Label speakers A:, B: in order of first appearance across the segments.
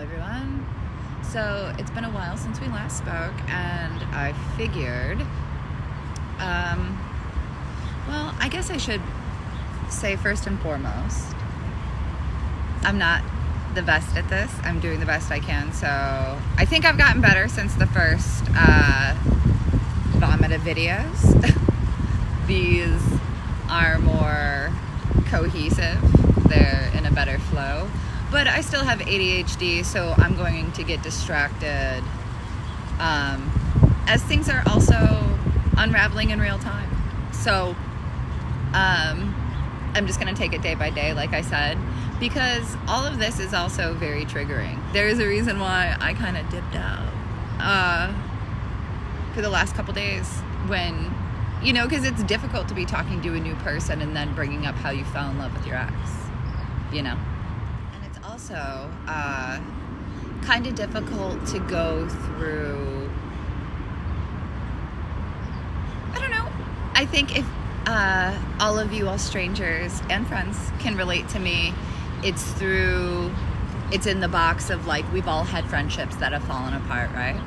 A: everyone. So it's been a while since we last spoke, and I figured, well, I guess I should say first and foremost, I'm not the best at this. I'm doing the best I can, so I think I've gotten better since the first vomited videos. These are more cohesive. They're in a better flow. But I still have ADHD, so I'm going to get distracted as things are also unraveling in real time. So I'm just going to take it day by day, like I said, because all of this is also very triggering. There's a reason why I kind of dipped out for the last couple days when, you know, because it's difficult to be talking to a new person and then bringing up how you fell in love with your ex, you know? Also, kind of difficult to go through. I don't know. I think if all of you, all strangers and friends, can relate to me, it's in the box of like, we've all had friendships that have fallen apart, right?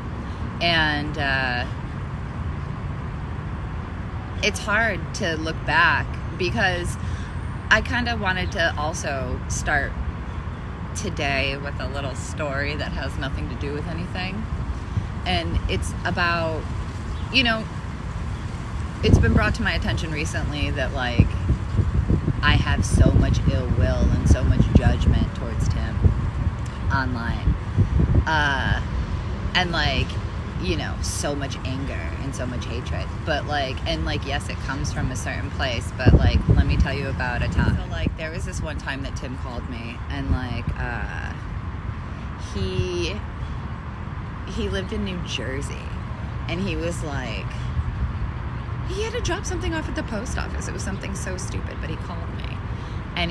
A: And it's hard to look back because I kind of wanted to also start today with a little story that has nothing to do with anything, and it's about, you know, it's been brought to my attention recently that like I have so much ill will and so much judgment towards Tim online, and like, you know, so much anger and so much hatred, but like, and like, yes, it comes from a certain place, but like, let me tell you about a time. So like, there was this one time that Tim called me, and like, he lived in New Jersey, and he was like, he had to drop something off at the post office. It was something so stupid, but he called me, and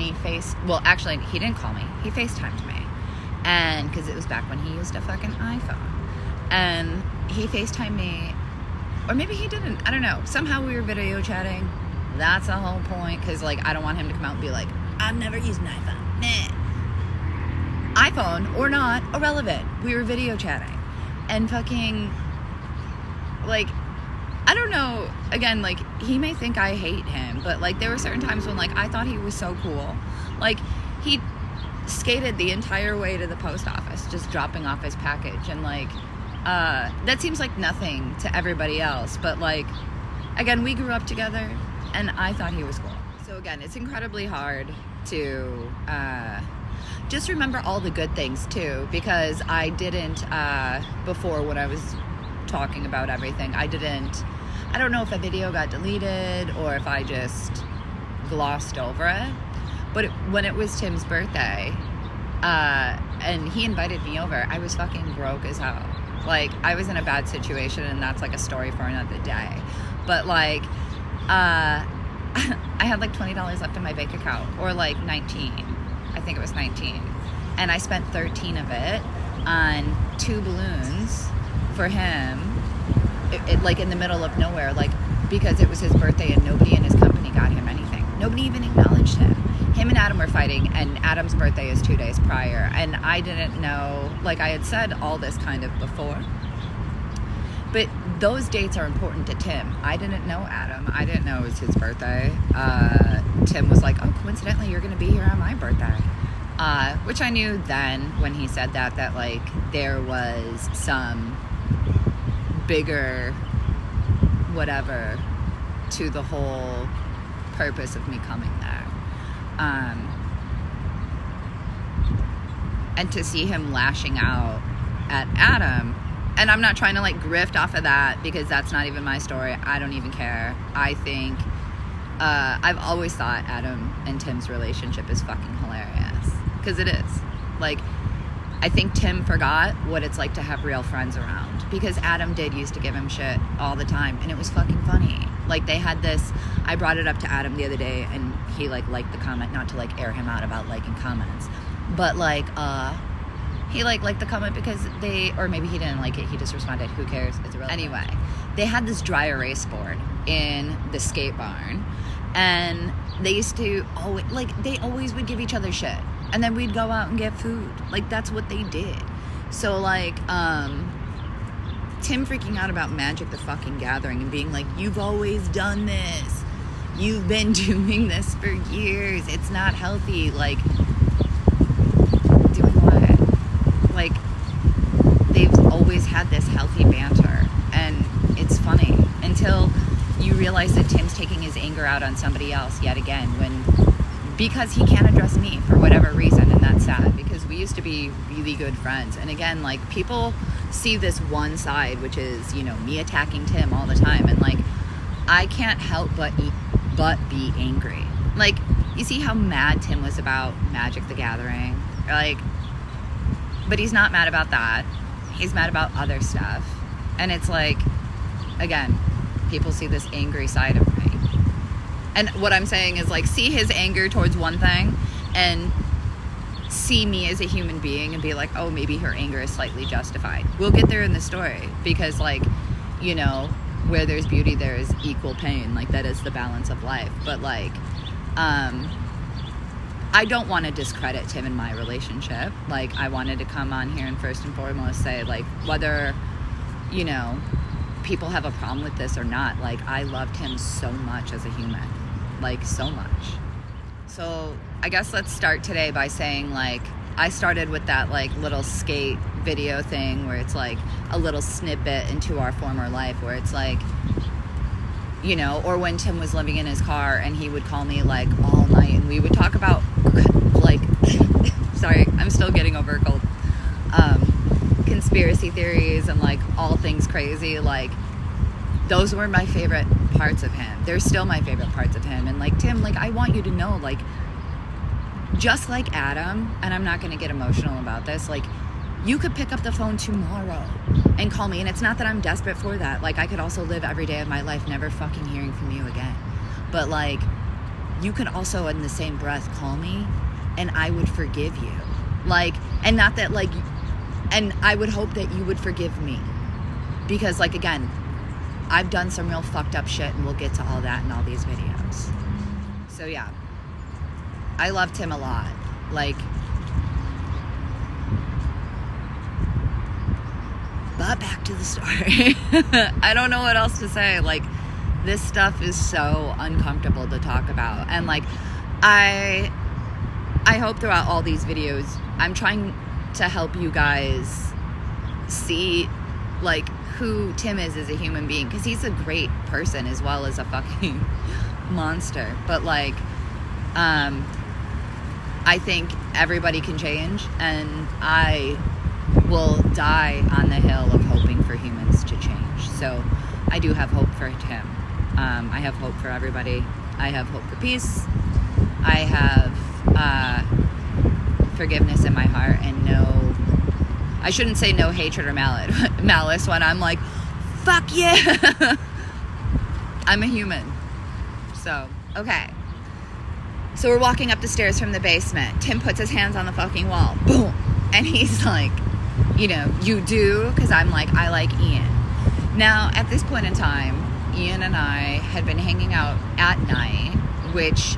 A: well, actually, he didn't call me. He FaceTimed me, and because it was back when he used a fucking iPhone. And he FaceTimed me, or maybe he didn't, I don't know. Somehow we were video chatting. That's the whole point, because like, I don't want him to come out and be like, I've never used an iPhone. Nah. iPhone or not, irrelevant. We were video chatting. And fucking, like, I don't know, again, like, he may think I hate him, but like, there were certain times when like, I thought he was so cool. Like, he skated the entire way to the post office, just dropping off his package, and like, that seems like nothing to everybody else, but like, again, we grew up together, and I thought he was cool. So again, it's incredibly hard to just remember all the good things too, because I didn't, before, when I was talking about everything, I don't know if a video got deleted or if I just glossed over it, but when it was Tim's birthday, and he invited me over, I was fucking broke as hell. Like, I was in a bad situation, and that's like a story for another day. But like, I had like $20 left in my bank account, or like 19. I think it was 19. And I spent 13 of it on 2 balloons for him, like in the middle of nowhere, like, because it was his birthday and nobody in his company got him anything. Nobody even acknowledged him. Him and Adam were fighting, and Adam's birthday is 2 days prior, and I didn't know, like, I had said all this kind of before, but those dates are important to Tim. I didn't know Adam. I didn't know it was his birthday. Tim was like, oh, coincidentally, you're going to be here on my birthday, which I knew then when he said that like, there was some bigger whatever to the whole purpose of me coming there. And to see him lashing out at Adam, and I'm not trying to like grift off of that, because that's not even my story. I don't even care. I think I've always thought Adam and Tim's relationship is fucking hilarious, because it is. Like, I think Tim forgot what it's like to have real friends around, because Adam did used to give him shit all the time, and it was fucking funny. Like, they had this, I brought it up to Adam the other day, and he like liked the comment, not to like air him out about liking comments, but like he liked the comment because or maybe he didn't like it, he just responded, who cares, it's irrelevant. Anyway, they had this dry erase board in the skate barn, and they used to always, like, they always would give each other shit. And then we'd go out and get food. Like, that's what they did. So, like, Tim freaking out about Magic the fucking Gathering and being like, you've always done this. You've been doing this for years. It's not healthy. Like, doing what? Like, they've always had this healthy banter. And it's funny until you realize that Tim's taking his anger out on somebody else yet again because he can't address me for whatever reason. And that's sad because we used to be really good friends. And again, like, people see this one side, which is, you know, me attacking Tim all the time. And like, I can't help but be angry. Like, you see how mad Tim was about Magic the Gathering? Like, but he's not mad about that. He's mad about other stuff. And it's like, again, people see this angry side of me. And what I'm saying is, like, see his anger towards one thing and see me as a human being and be like, oh, maybe her anger is slightly justified. We'll get there in the story because, like, you know, where there's beauty, there is equal pain. Like, that is the balance of life. But, like, I don't want to discredit Tim in my relationship. Like, I wanted to come on here and first and foremost say, like, whether, you know, people have a problem with this or not, like, I loved him so much as a human. Like, so much. So I guess let's start today by saying, like, I started with that, like, little skate video thing where it's like a little snippet into our former life where it's like, you know, or when Tim was living in his car and he would call me, like, all night and we would talk about, like, sorry, I'm still getting over a cold, conspiracy theories and, like, all things crazy. Like, those were my favorite parts of him. They're still my favorite parts of him. And, like, Tim, like, I want you to know, like, just like Adam, and I'm not going to get emotional about this, like, you could pick up the phone tomorrow and call me. And it's not that I'm desperate for that. Like, I could also live every day of my life never fucking hearing from you again. But, like, you could also in the same breath call me and I would forgive you. Like, and not that, like, and I would hope that you would forgive me. Because, like, again, I've done some real fucked up shit and we'll get to all that in all these videos. So, yeah. I loved him a lot. Like, but back to the story. I don't know what else to say. Like, this stuff is so uncomfortable to talk about. And, like, I hope throughout all these videos, I'm trying to help you guys see, like, who Tim is as a human being. Because he's a great person as well as a fucking monster. But, like, I think everybody can change. And I will die on the hill of hoping for humans to change. So I do have hope for Tim. I have hope for everybody. I have hope for peace. I have forgiveness in my heart and I shouldn't say no hatred or malice when I'm like, fuck yeah. I'm a human. So, okay. So we're walking up the stairs from the basement. Tim puts his hands on the fucking wall. Boom. And he's like, you know, you do? Because I'm like, I like Ian. Now, at this point in time, Ian and I had been hanging out at night, which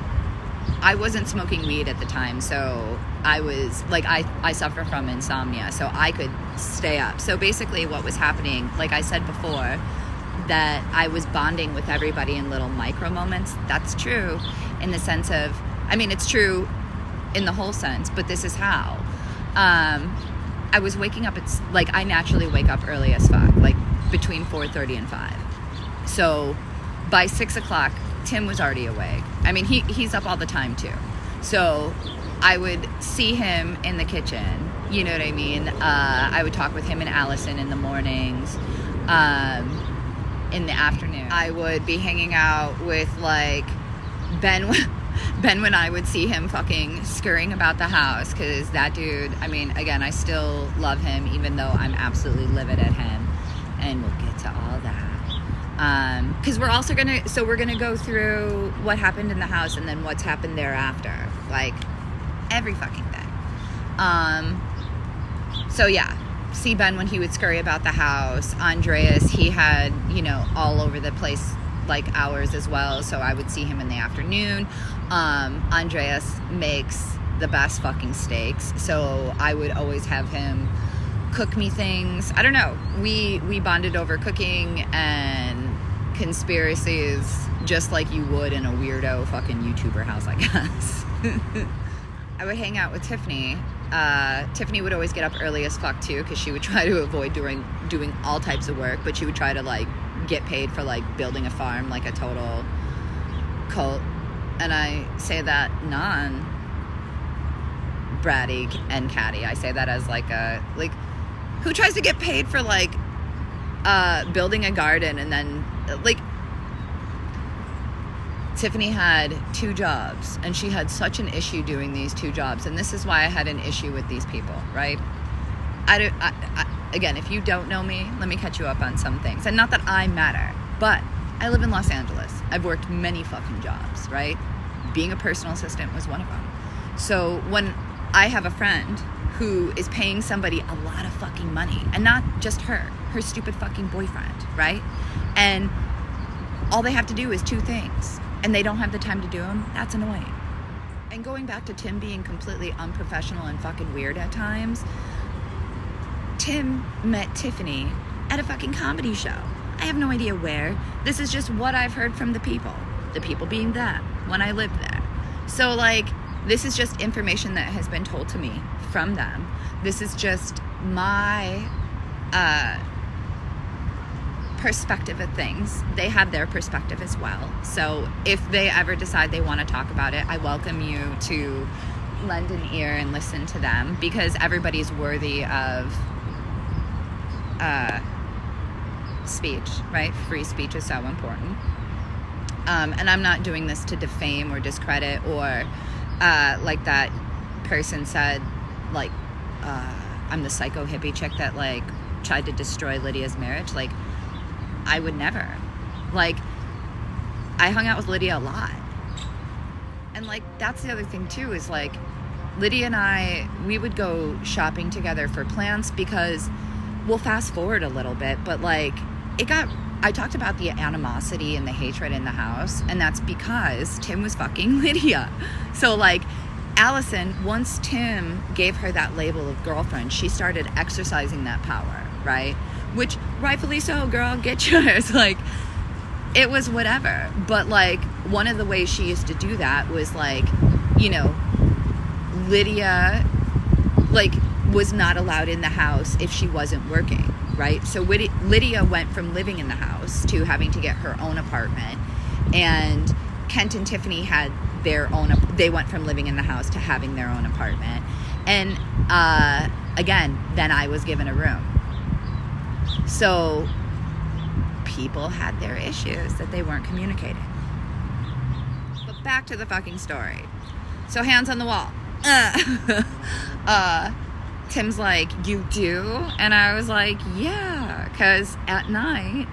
A: I wasn't smoking weed at the time, so I was, like, I suffer from insomnia, so I could stay up. So basically what was happening, like I said before, that I was bonding with everybody in little micro moments. That's true in the sense of, I mean, it's true in the whole sense, but this is how. I was waking up, it's like I naturally wake up early as fuck, like between 4:30 and 5. So by 6 o'clock, Tim was already awake. I mean, he's up all the time too. So I would see him in the kitchen, you know what I mean? I would talk with him and Allison in the mornings. In the afternoon, I would be hanging out with, like, Ben when I would see him fucking scurrying about the house, because that dude, I mean, again, I still love him, even though I'm absolutely livid at him, and we'll get to all that. Because we're also we're gonna go through what happened in the house and then what's happened thereafter, like, every fucking thing. So yeah, see Ben when he would scurry about the house. Andreas, he had, you know, all over the place, like, hours as well, so I would see him in the afternoon. Andreas makes the best fucking steaks, so I would always have him cook me things. I don't know. We bonded over cooking and conspiracies, just like you would in a weirdo fucking YouTuber house, I guess. I would hang out with Tiffany. Tiffany would always get up early as fuck too, because she would try to avoid doing all types of work, but she would try to like get paid for like building a farm, like a total cult. And I say that non-bratty and catty. I say that as like who tries to get paid for like building a garden, and then like Tiffany had 2 jobs, and she had such an issue doing these 2 jobs, and this is why I had an issue with these people, right? Again, if you don't know me, let me catch you up on some things. And not that I matter, but I live in Los Angeles. I've worked many fucking jobs, right? Being a personal assistant was one of them. So when I have a friend who is paying somebody a lot of fucking money, and not just her stupid fucking boyfriend, right? And all they have to do is 2 things, and they don't have the time to do them, that's annoying. And going back to Tim being completely unprofessional and fucking weird at times, Tim met Tiffany at a fucking comedy show. I have no idea where. This is just what I've heard from the people being them, when I lived there. So like, this is just information that has been told to me from them. This is just my perspective of things. They have their perspective as well. So if they ever decide they want to talk about it, I welcome you to lend an ear and listen to them, because everybody's worthy of speech, right? Free speech is so important. And I'm not doing this to defame or discredit or like that person said, like I'm the psycho hippie chick that like tried to destroy Lydia's marriage. Like, I would never. Like, I hung out with Lydia a lot. And like, that's the other thing too, is like, Lydia and I, we would go shopping together for plants, because we'll fast forward a little bit, but like, I talked about the animosity and the hatred in the house, and that's because Tim was fucking Lydia. So like, Allison, once Tim gave her that label of girlfriend, she started exercising that power, right? Which, rightfully so, girl, get yours. Like, it was whatever. But like, one of the ways she used to do that was like, you know, Lydia like was not allowed in the house if she wasn't working, right? So Lydia went from living in the house to having to get her own apartment, and Kent and Tiffany had their own, they went from living in the house to having their own apartment. And again, then I was given a room. So people had their issues that they weren't communicating. But back to the fucking story. So hands on the wall. Tim's like, you do? And I was like, yeah, because at night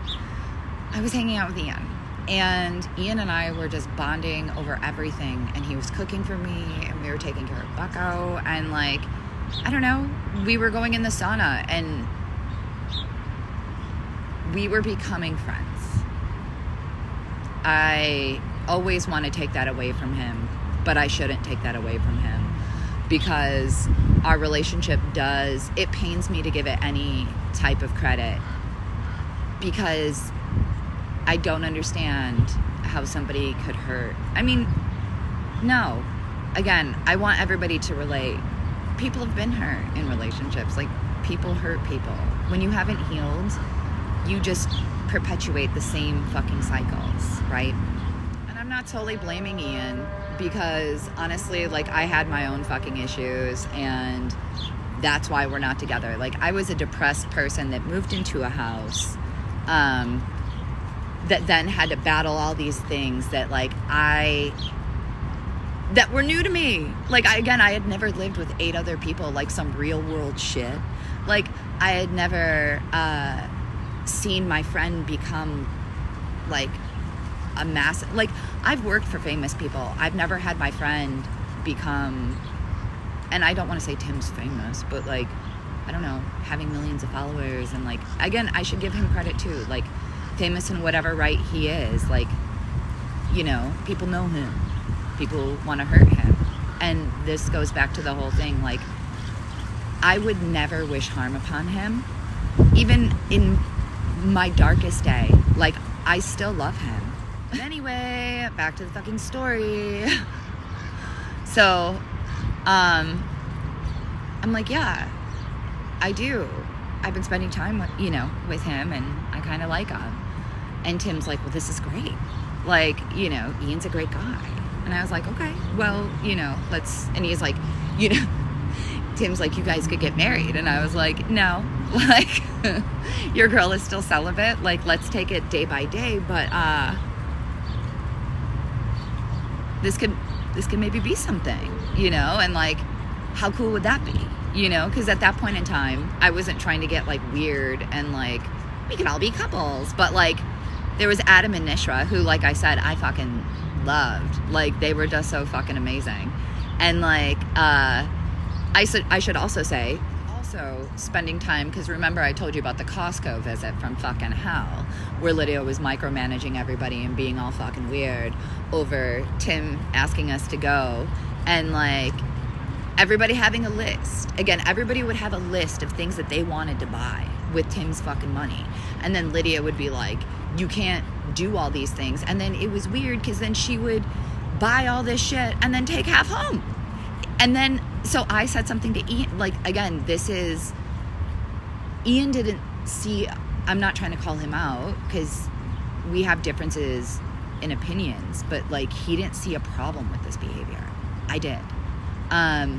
A: I was hanging out with Ian, and Ian and I were just bonding over everything, and he was cooking for me, and we were taking care of Bucko, and like, I don't know, we were going in the sauna, and we were becoming friends. I always want to take that away from him, but I shouldn't take that away from him, because our relationship it pains me to give it any type of credit, because I don't understand how somebody could hurt. I mean, no. Again, I want everybody to relate. People have been hurt in relationships. Like, people hurt people. When you haven't healed, you just perpetuate the same fucking cycles, right? And I'm not totally blaming Ian, because honestly, like, I had my own fucking issues, and that's why we're not together. Like, I was a depressed person that moved into a house that then had to battle all these things that like that were new to me. Like, I had never lived with 8 other people, like some real world shit. Like, I had never seen my friend become like a massive, like, I've worked for famous people. I've never had my friend become, and I don't want to say Tim's famous, but like, I don't know, having millions of followers, and like, again, I should give him credit too, like, famous in whatever right he is. Like, you know, people know him, people want to hurt him, and this goes back to the whole thing, like, I would never wish harm upon him, even in my darkest day. Like, I still love him. But anyway, back to the fucking story. So, I'm like, yeah, I do. I've been spending time with, with him, and I kind of like him. And Tim's like, well, this is great. Like, Ian's a great guy. And I was like, okay, well, let's, and he's like, Tim's like, you guys could get married. And I was like, no, like, your girl is still celibate. Like, let's take it day by day. But, this could maybe be something, and like, how cool would that be? Because at that point in time, I wasn't trying to get like weird and like, we can all be couples. But like, there was Adam and Nishra, who, like I said, I fucking loved. Like, they were just so fucking amazing. And like, I should also say, spending time, because remember I told you about the Costco visit from fucking hell, where Lydia was micromanaging everybody and being all fucking weird over Tim asking us to go, and like, everybody having a list. Again, everybody would have a list of things that they wanted to buy with Tim's fucking money. And then Lydia would be like, you can't do all these things. And then it was weird, because then she would buy all this shit and then take half home. And then, so I said something to Ian, like, again, Ian didn't see, I'm not trying to call him out, because we have differences in opinions, but like, he didn't see a problem with this behavior. I did. I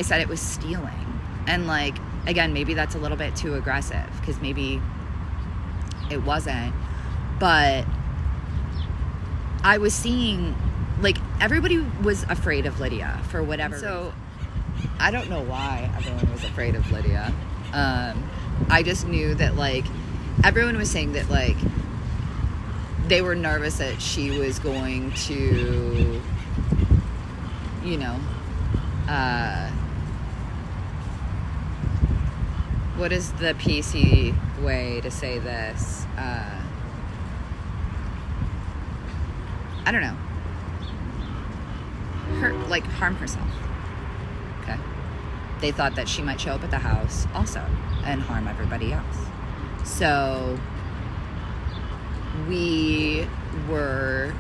A: said it was stealing. And like, again, maybe that's a little bit too aggressive, because maybe it wasn't. But I was seeing, like, everybody was afraid of Lydia for whatever reason. I don't know why everyone was afraid of Lydia. I just knew that, like, everyone was saying that, like, they were nervous that she was going to, what is the PC way to say this? I don't know. Harm herself. Okay. They thought that she might show up at the house also and harm everybody else. So we were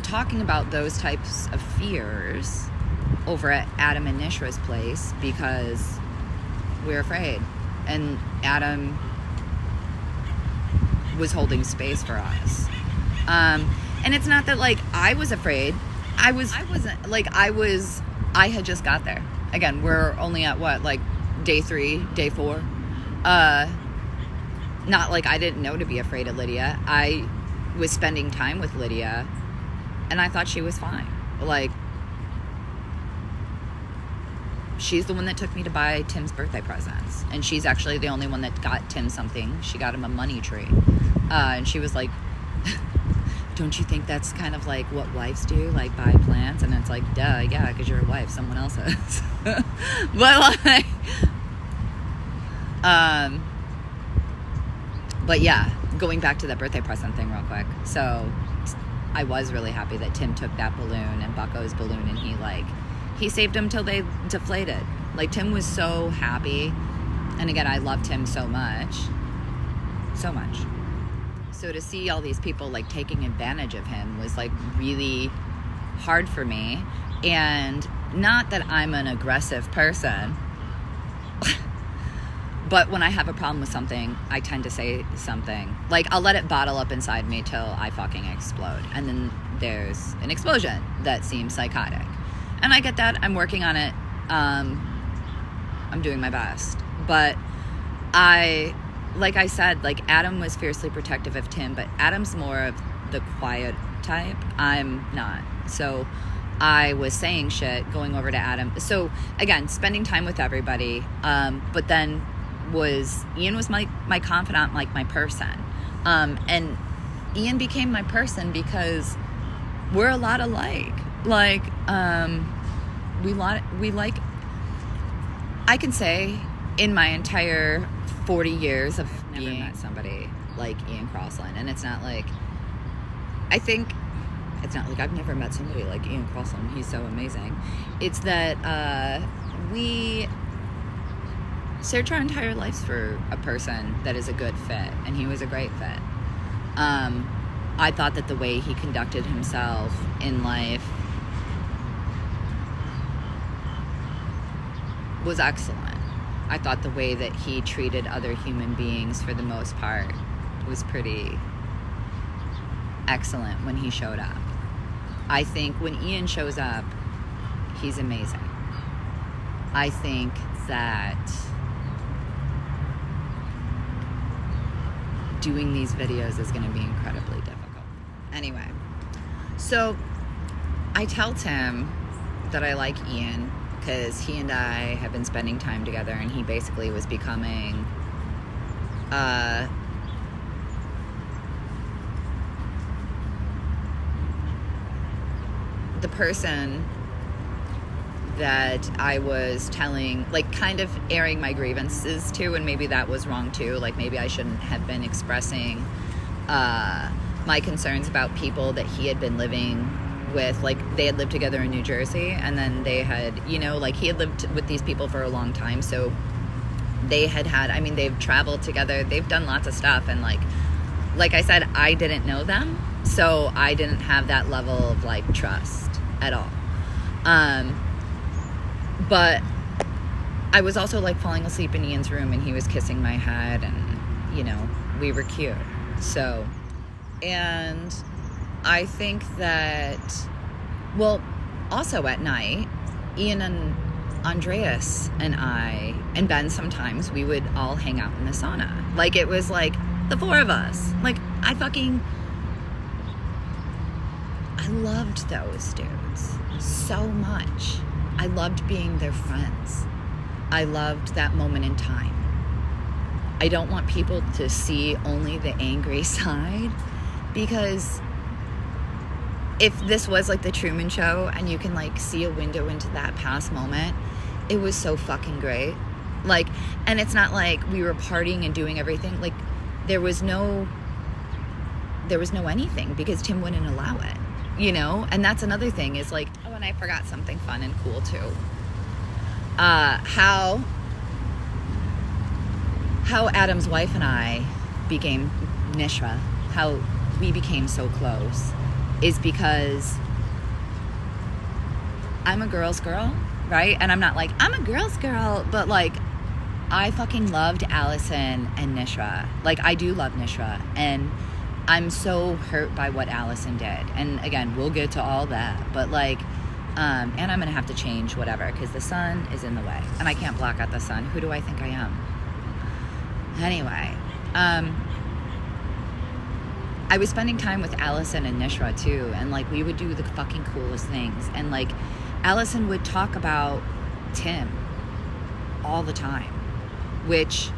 A: talking about those types of fears over at Adam and Nishra's place, because we're afraid. And Adam was holding space for us. And it's not that, like, I was afraid. I had just got there. Again, we're only at what, like, day 3, day 4. Not like I didn't know to be afraid of Lydia. I was spending time with Lydia, and I thought she was fine. Like, she's the one that took me to buy Tim's birthday presents. And she's actually the only one that got Tim something. She got him a money tree. And she was like, don't you think that's kind of like what wives do? Like, buy plants? And it's like, duh, yeah, because you're a wife. Someone else is. But like, but yeah, going back to the birthday present thing real quick. So I was really happy that Tim took that balloon and Bucko's balloon, and he saved them till they deflated. Like, Tim was so happy. And again, I loved him so much. So much. So to see all these people, like, taking advantage of him was, like, really hard for me. And not that I'm an aggressive person, but when I have a problem with something, I tend to say something. Like, I'll let it bottle up inside me till I fucking explode. And then there's an explosion that seems psychotic. And I get that. I'm working on it. I'm doing my best. But like I said, like, Adam was fiercely protective of Tim, but Adam's more of the quiet type. I'm not. So I was saying shit, going over to Adam. So again, spending time with everybody. But then Ian was my confidant, like my person. And Ian became my person because we're a lot alike. Like, we like, I can say in my entire 40 years of never met somebody like Ian Crossland. And it's not like I've never met somebody like Ian Crossland. He's so amazing. It's that, we search our entire lives for a person that is a good fit, and he was a great fit. I thought that the way he conducted himself in life was excellent. I thought the way that he treated other human beings, for the most part, was pretty excellent when he showed up. I think when Ian shows up, he's amazing. I think that doing these videos is going to be incredibly difficult. Anyway, so I tell Tim that I like Ian because he and I have been spending time together, and he basically was becoming the person that I was telling, like, kind of airing my grievances to, and maybe that was wrong too. Like, maybe I shouldn't have been expressing my concerns about people that he had been living with. Like, they had lived together in New Jersey, and then they had, you know, like, he had lived with these people for a long time, so they had, I mean, they've traveled together, they've done lots of stuff, and like I said, I didn't know them, so I didn't have that level of, like, trust at all. But I was also, like, falling asleep in Ian's room, and he was kissing my head, and, you know, we were cute. So, and I think that, well, also at night, Ian and Andreas and I, and Ben sometimes, we would all hang out in the sauna. Like, it was, like, the four of us. Like, I loved those dudes so much. I loved being their friends. I loved that moment in time. I don't want people to see only the angry side, because if this was like the Truman Show and you can, like, see a window into that past moment, it was so fucking great. Like, and it's not like we were partying and doing everything. Like, there was no anything, because Tim wouldn't allow it, you know? And that's another thing is, like, oh, and I forgot something fun and cool too. How Adam's wife and I became Nishra, how we became so close, is because I'm a girl's girl, right? And I'm not like, I'm a girl's girl, but, like, I fucking loved Allison and Nishra. Like, I do love Nishra, and I'm so hurt by what Allison did. And again, we'll get to all that, but, like, and I'm gonna have to change whatever, because the sun is in the way, and I can't block out the sun. Who do I think I am? Anyway, I was spending time with Allison and Nishra too, and, like, we would do the fucking coolest things, and, like, Allison would talk about Tim all the time, which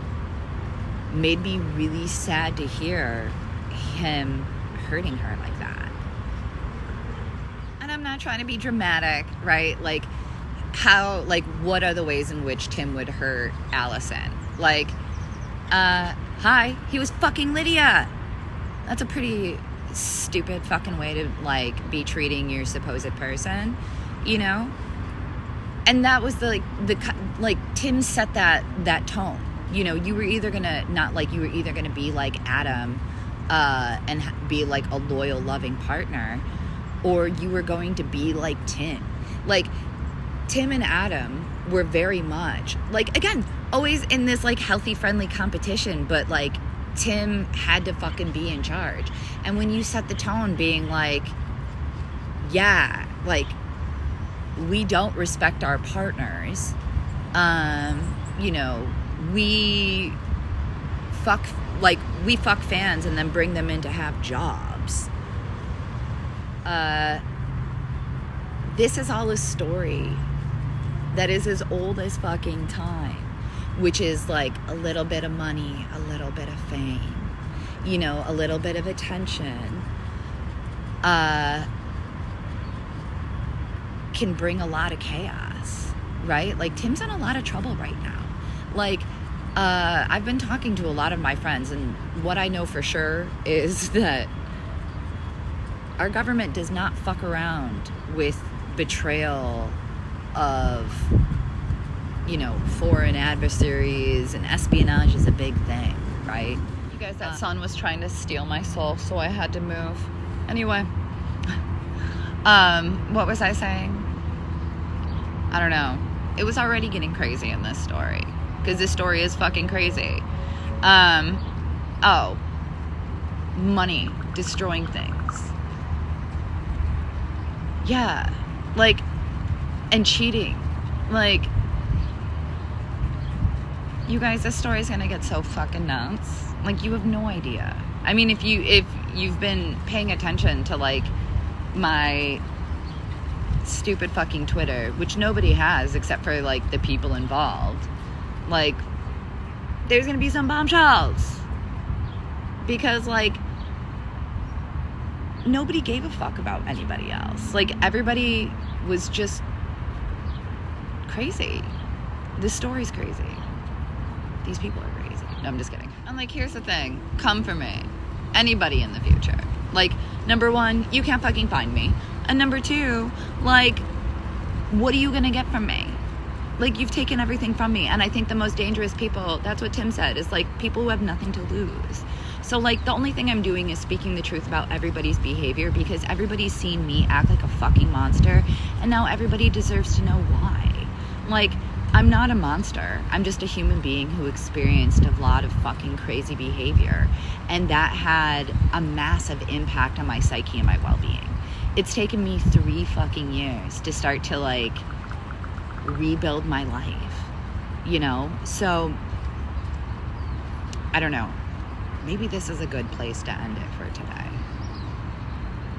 A: made me really sad to hear him hurting her like that. And I'm not trying to be dramatic, right? Like, what are the ways in which Tim would hurt Allison? Like, hi, he was fucking Lydia. That's a pretty stupid fucking way to, like, be treating your supposed person, you know? And that was the Tim set that tone. You know, you were either gonna be like Adam, and be, like, a loyal, loving partner, or you were going to be like Tim. Like, Tim and Adam were very much, like, again, always in this, like, healthy, friendly competition, but, like, Tim had to fucking be in charge. And when you set the tone being like, yeah, like, we don't respect our partners, you know, we fuck fans and then bring them in to have jobs. This is all a story that is as old as fucking time, which is, like, a little bit of money, a little bit of fame, you know, a little bit of attention, can bring a lot of chaos, right? Like, Tim's in a lot of trouble right now. Like, I've been talking to a lot of my friends, and what I know for sure is that our government does not fuck around with betrayal of foreign adversaries, and espionage is a big thing, right? You guys, that son was trying to steal my soul, so I had to move. Anyway, what was I saying? I don't know. It was already getting crazy in this story, because this story is fucking crazy. Money destroying things. Yeah, like, and cheating. Like, you guys, this story is gonna get so fucking nuts. Like, you have no idea. I mean, if you've been paying attention to, like, my stupid fucking Twitter, which nobody has except for, like, the people involved, like, there's gonna be some bombshells. Because, like, nobody gave a fuck about anybody else. Like, everybody was just crazy. This story's crazy. These people are crazy. No, I'm just kidding. And, like, here's the thing. Come for me. Anybody in the future. Like, number one, you can't fucking find me. And number two, like, what are you gonna get from me? Like, you've taken everything from me. And I think the most dangerous people, that's what Tim said, is, like, people who have nothing to lose. So, like, the only thing I'm doing is speaking the truth about everybody's behavior, because everybody's seen me act like a fucking monster, and now everybody deserves to know why. Like, I'm not a monster. I'm just a human being who experienced a lot of fucking crazy behavior, and that had a massive impact on my psyche and my well-being. It's taken me 3 fucking years to start to, like, rebuild my life, So, I don't know. Maybe this is a good place to end it for today.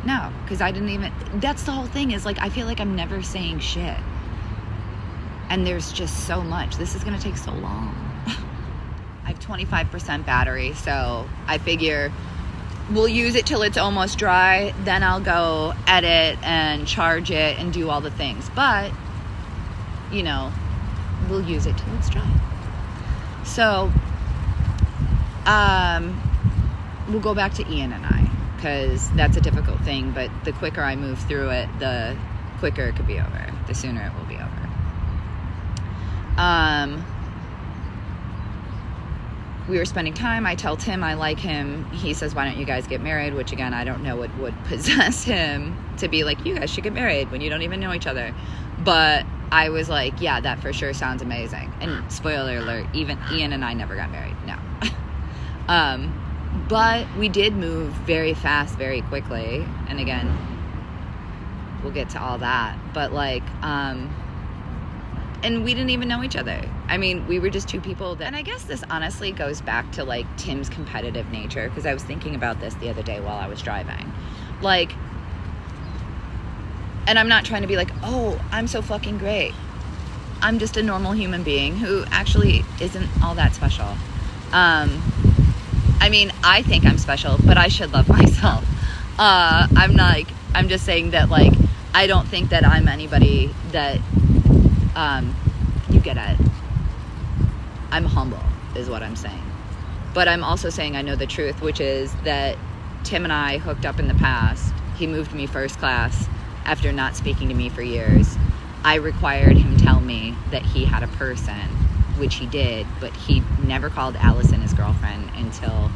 A: No, because I didn't even... That's the whole thing, is, like, I feel like I'm never saying shit. And there's just so much. This is going to take so long. I have 25% battery, so I figure we'll use it till it's almost dry. Then I'll go edit and charge it and do all the things. But, we'll use it till it's dry. So... we'll go back to Ian and I, because that's a difficult thing, but the quicker I move through it, the quicker it could be over, the sooner it will be over. We were spending time. I tell Tim I like him. He says, why don't you guys get married? Which, again, I don't know what would possess him to be like, you guys should get married when you don't even know each other. But I was like, yeah, that for sure sounds amazing. And spoiler alert, even Ian and I never got married. No. But we did move very fast, very quickly. And again, we'll get to all that. But, like, and we didn't even know each other. I mean, we were just two people that... And I guess this honestly goes back to, like, Tim's competitive nature, because I was thinking about this the other day while I was driving. Like, and I'm not trying to be like, oh, I'm so fucking great. I'm just a normal human being who actually isn't all that special. I mean, I think I'm special, but I should love myself. I'm just saying that, like, I don't think that I'm anybody that, you get at. I'm humble, is what I'm saying. But I'm also saying I know the truth, which is that Tim and I hooked up in the past. He moved me first class after not speaking to me for years. I required him tell me that he had a person, which he did, but he never called Allison his girlfriend until,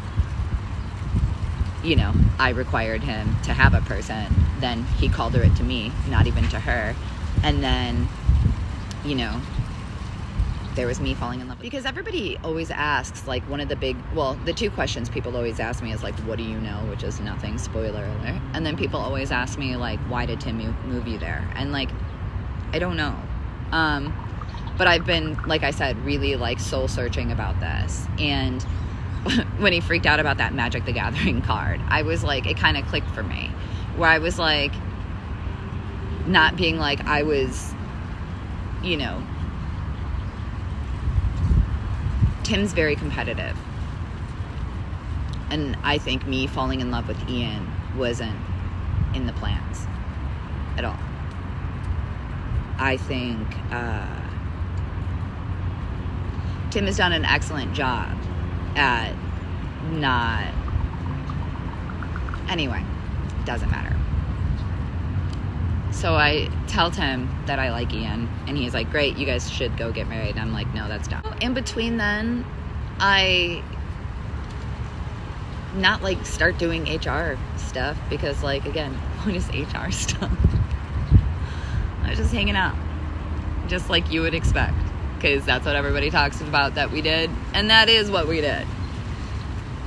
A: I required him to have a person. Then he called her it to me, not even to her. And then, there was me falling in love with. Because everybody always asks, like, the 2 questions people always ask me is, like, what do you know? Which is nothing, spoiler alert. And then people always ask me, like, why did Tim move you there? And, like, I don't know. But I've been, like I said, really, like, soul searching about this. And when he freaked out about that Magic the Gathering card, I was like, it kind of clicked for me. Where I was like, not being like I was, Tim's very competitive. And I think me falling in love with Ian wasn't in the plans at all. I think Tim has done an excellent job at not... Anyway, doesn't matter. So I tell Tim that I like Ian, and he's like, great, you guys should go get married. And I'm like, no, that's dumb. In between then, I not like start doing HR stuff because, like, again, what is HR stuff? I was just hanging out, just like you would expect, because that's what everybody talks about that we did, and that is what we did.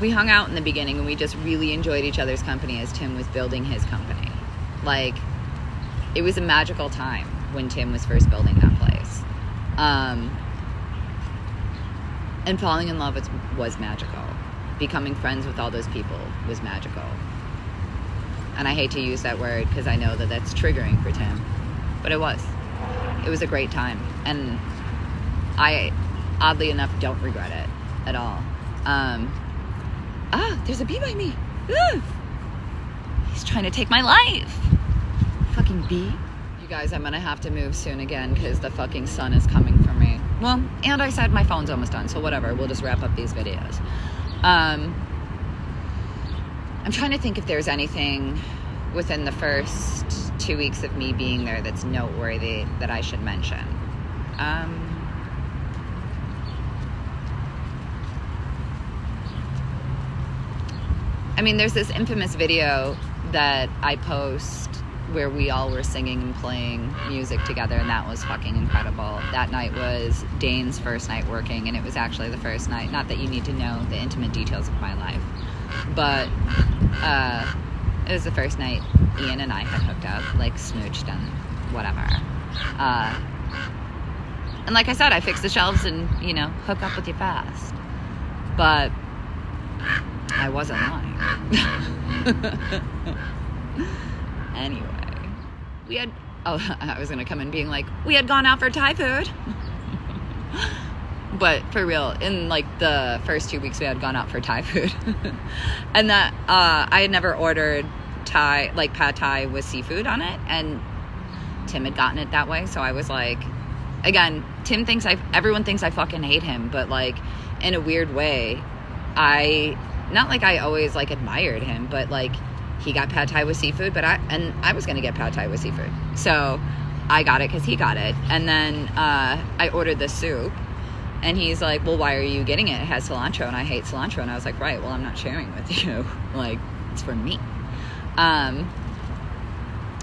A: We hung out in the beginning, and we just really enjoyed each other's company as Tim was building his company. Like, it was a magical time when Tim was first building that place. And falling in love was magical. Becoming friends with all those people was magical. And I hate to use that word because I know that that's triggering for Tim. But it was. It was a great time. And I, oddly enough, don't regret it at all. There's a bee by me. He's trying to take my life. Fucking bee. You guys, I'm gonna have to move soon again because the fucking sun is coming for me. Well, and I said my phone's almost done, so whatever. We'll just wrap up these videos. I'm trying to think if there's anything within the first 2 weeks of me being there that's noteworthy that I should mention. I mean, there's this infamous video that I post where we all were singing and playing music together, and that was fucking incredible. That night was Dane's first night working, and it was actually the first night, not that you need to know the intimate details of my life, but it was the first night Ian and I had hooked up, like smooched and whatever. And like I said, I fixed the shelves and, you know, hook up with you fast. But I wasn't lying. Anyway, I was gonna come in being like, we had gone out for Thai food. But for real, in like the first 2 weeks we had gone out for Thai food. And that I had never ordered Thai, like pad Thai with seafood on it, and Tim had gotten it that way. So I was like, again, everyone thinks I fucking hate him, but like in a weird way, not like I always like admired him, but like he got pad Thai with seafood, but I was gonna get pad Thai with seafood, so I got it because he got it. And then I ordered the soup, and he's like, well, why are you getting it? It has cilantro, and I hate cilantro. And I was like, right, well, I'm not sharing with you. Like, it's for me.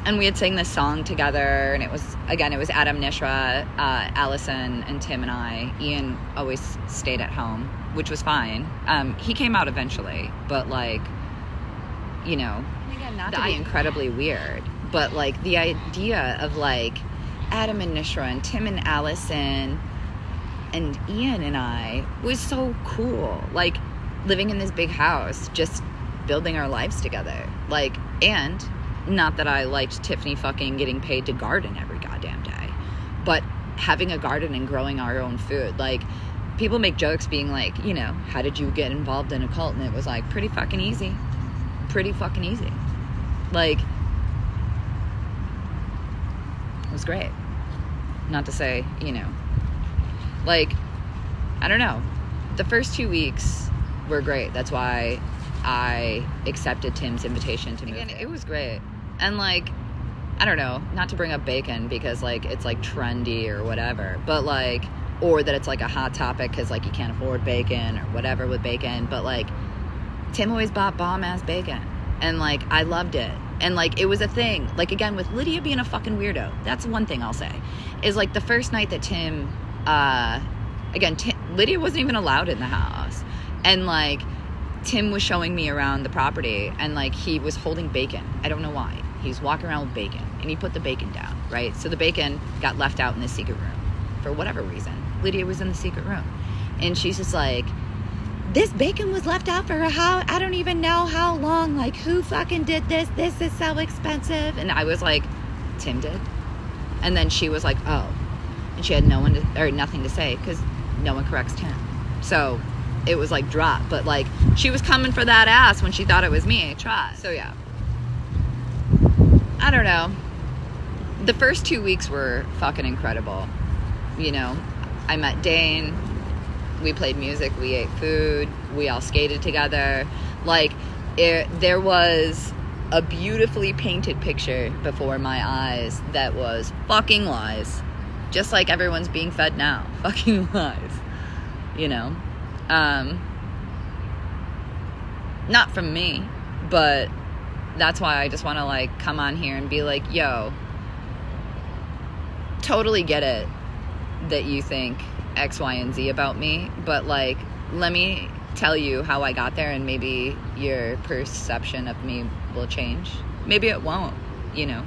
A: And we had sang this song together, and it was Adam, Nishra, Allison, and Tim and I. Ian always stayed at home, which was fine. He came out eventually, but like, you know, again, not to be incredibly weird, but like the idea of like Adam and Nishra and Tim and Allison and Ian and I was so cool. Like living in this big house, just building our lives together. Like, and not that I liked Tiffany fucking getting paid to garden every goddamn day, but having a garden and growing our own food. Like, people make jokes being like, you know, how did you get involved in a cult? And it was like, pretty fucking easy. Like, it was great. Not to say, you know, like, I don't know. The first 2 weeks were great. That's why I accepted Tim's invitation to move. Again, it was great. And like, I don't know, not to bring up bacon because like it's like trendy or whatever, but like, or that it's like a hot topic because like you can't afford bacon or whatever with bacon, but like Tim always bought bomb ass bacon, and like I loved it. And like it was a thing. Like, again, with Lydia being a fucking weirdo, that's one thing I'll say, is like the first night that Tim, Lydia wasn't even allowed in the house, and like Tim was showing me around the property, and like he was holding bacon. I don't know why. He was walking around with bacon, and he put the bacon down, right? So the bacon got left out in the secret room for whatever reason. Lydia was in the secret room, and she's just like, this bacon was left out for I don't even know how long. Like, who fucking did this? This is so expensive. And I was like, Tim did. And then she was like, oh. And she had nothing to say because no one corrects Tim. So it was like drop, but like she was coming for that ass when she thought it was me. Try. So yeah, I don't know. The first 2 weeks were fucking incredible. You know, I met Dane. We played music. We ate food. We all skated together. Like, there was a beautifully painted picture before my eyes that was fucking lies. Just like everyone's being fed now. Fucking lies. You know? Not from me, but that's why I just want to, like, come on here and be like, yo, totally get it that you think X, Y, and Z about me, but, like, let me tell you how I got there, and maybe your perception of me will change. Maybe it won't, you know.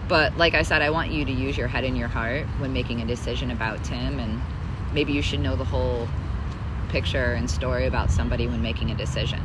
A: But like I said, I want you to use your head and your heart when making a decision about Tim, and maybe you should know the whole picture and story about somebody when making a decision.